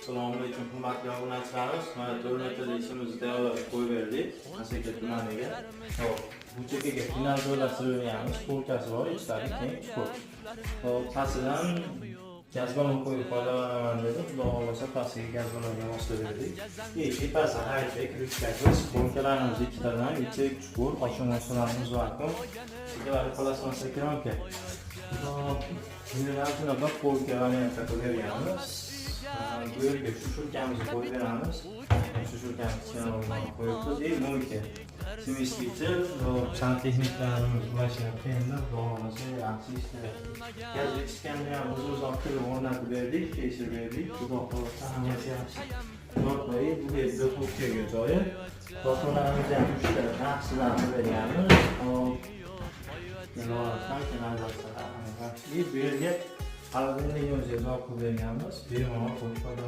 Assalomu alaykum hurmatli obunachilarimiz. Mana 4 metrli ishimizda qo'yib berdik. Asaka tumaniga. Hop, bu chekkaga final joylashtirganmiz. Polkasi bor, ichlari keng chuqur. Hop, pastidan gaz ballon qo'yib foydalanaman dedim. Xudo xolasa pastiga gaz ballonga moslab berdik. Tepasi hayfek, ryuksakimiz, polkalarimiz ikkitadan ichi chuqur, oshxonalarimiz vakuum. Ichkarida plasmassa keramika. Bundan bir polka variantda qilib berganmiz. Bu yerga shushurkamizni qo'yib beramiz. Shushurkamiz kenardan qo'yib mo'yka. Semestgacha santexniklarimiz ulashyapti endi xudoolasa yaxshi ishlayapti. Gaz yetishganda ham o'zimiz olib kelib o'rnatib berdik, tekshirib berdik. Xudo xolasa hammasi yaxshi. Yorqay bu yerda polkaga joyi. Do'konlarimizni ham 3 ta yaxshidan qilib berganmiz. Hop. Bu yerga Alvin o'zi izoh qilib berganmiz. Bemalol qo'yib